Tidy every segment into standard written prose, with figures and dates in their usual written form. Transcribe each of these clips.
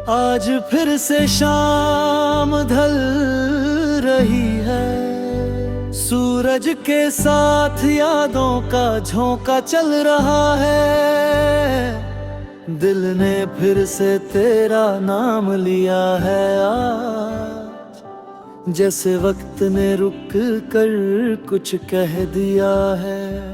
आज फिर से शाम ढल रही है, सूरज के साथ यादों का झोंका चल रहा है। दिल ने फिर से तेरा नाम लिया है आज, जैसे वक्त ने रुक कर कुछ कह दिया है।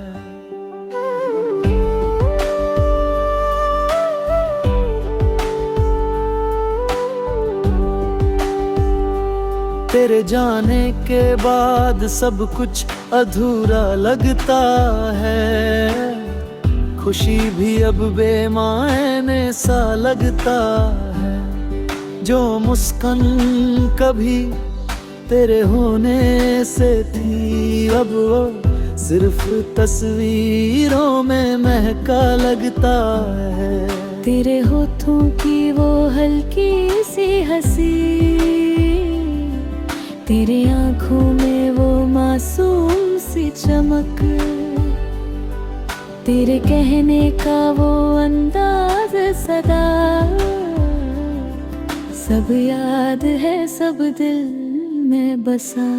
तेरे जाने के बाद सब कुछ अधूरा लगता है, खुशी भी अब बेमायने सा लगता है। जो मुस्कान कभी तेरे होने से थी, अब वो सिर्फ तस्वीरों में महका लगता है। तेरे होठों की वो हल्की सी हंसी, तेरे आँखों में वो मासूम सी चमक, तेरे कहने का वो अंदाज सदा, सब याद है, सब दिल में बसा।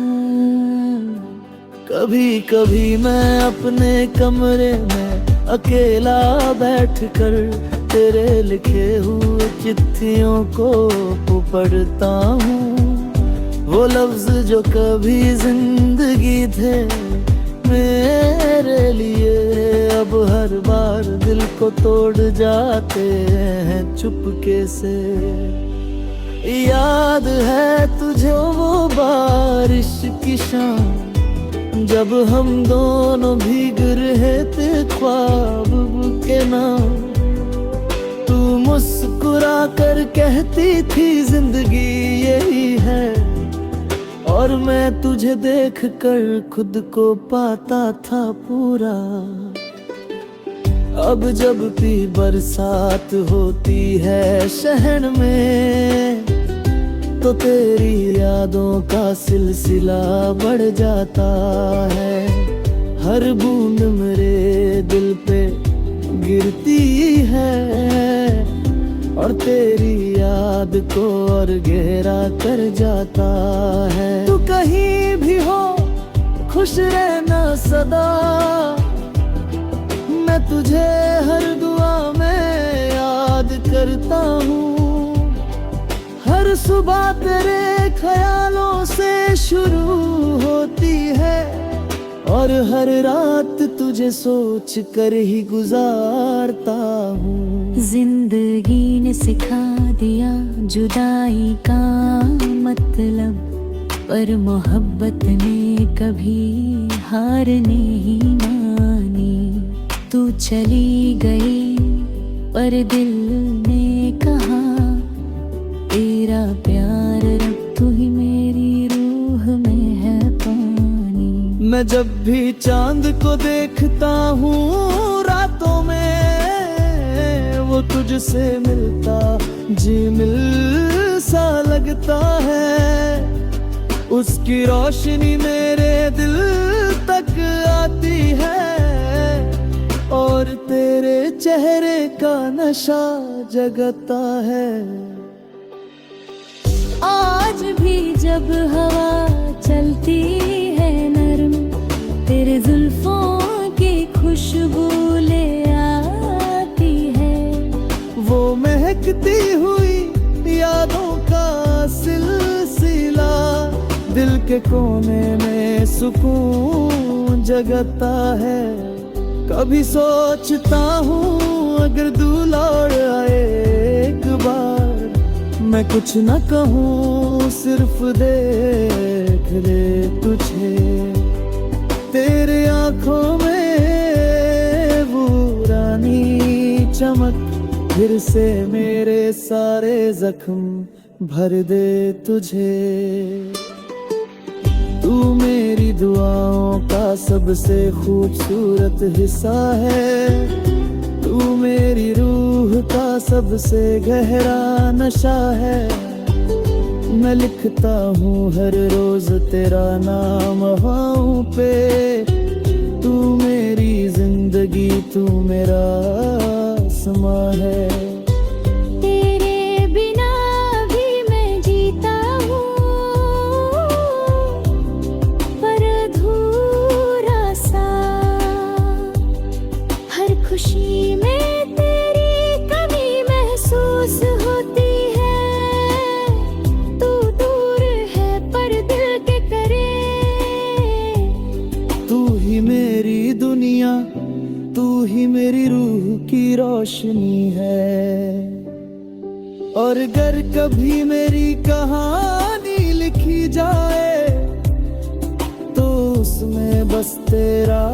कभी कभी मैं अपने कमरे में अकेला बैठकर तेरे लिखे हुए चिट्ठियों को पढ़ता हूँ। वो लफ्ज जो कभी जिंदगी थे मेरे लिए, अब हर बार दिल को तोड़ जाते हैं चुपके से। याद है तुझे वो बारिश की शाम, जब हम दोनों भीग रहे थे ख्वाब के नाम। तू मुस्कुरा कर कहती थी जिंदगी यही है, और मैं तुझे देख कर खुद को पाता था पूरा। अब जब भी बरसात होती है शहर में, तो तेरी यादों का सिलसिला बढ़ जाता है। हर बूंद मेरे दिल पे गिरती है, और तेरी याद को और गहरा कर जाता है। तू कहीं भी हो खुश रहना सदा, मैं तुझे हर दुआ में याद करता हूँ। हर सुबह तेरे ख्यालों से शुरू होती है, और हर रात तुझे सोच कर ही गुजारता हूँ। जिंदगी ने सिखा दिया जुदाई का मतलब, पर मोहब्बत ने कभी हार नहीं मानी। तू चली गई पर दिल ने कहा, तेरा प्यार रब तू ही मेरी रूह में है पानी। मैं जब भी चांद को देखता हूँ रातों में, वो तुझसे मिलता जी मिल सा लगता है। उसकी रोशनी मेरे दिल तक आती है, और तेरे चेहरे का नशा जगता है। आज भी जब हवा चलती है नरम, तेरे जुल्फों की खुशबू ले आती है। वो महकती हुई यादों का सिलसिला दिल के कोने में सुकून जगता है। कभी सोचता हूँ अगर तू लौट आए एक बार, मैं कुछ न कहूँ सिर्फ देख ले तुझे। तेरे आँखों में वो रानी चमक फिर से मेरे सारे जख्म भर दे तुझे। तू मेरी दुआओं का सबसे खूबसूरत हिस्सा है, तू मेरी रूह का सबसे गहरा नशा है। मैं लिखता हूँ हर रोज तेरा नाम हवाओं पे, तू मेरी जिंदगी तू मेरा आसमां है। तेरे बिना रोशनी है। और अगर कभी मेरी कहानी लिखी जाए तो उसमें बस तेरा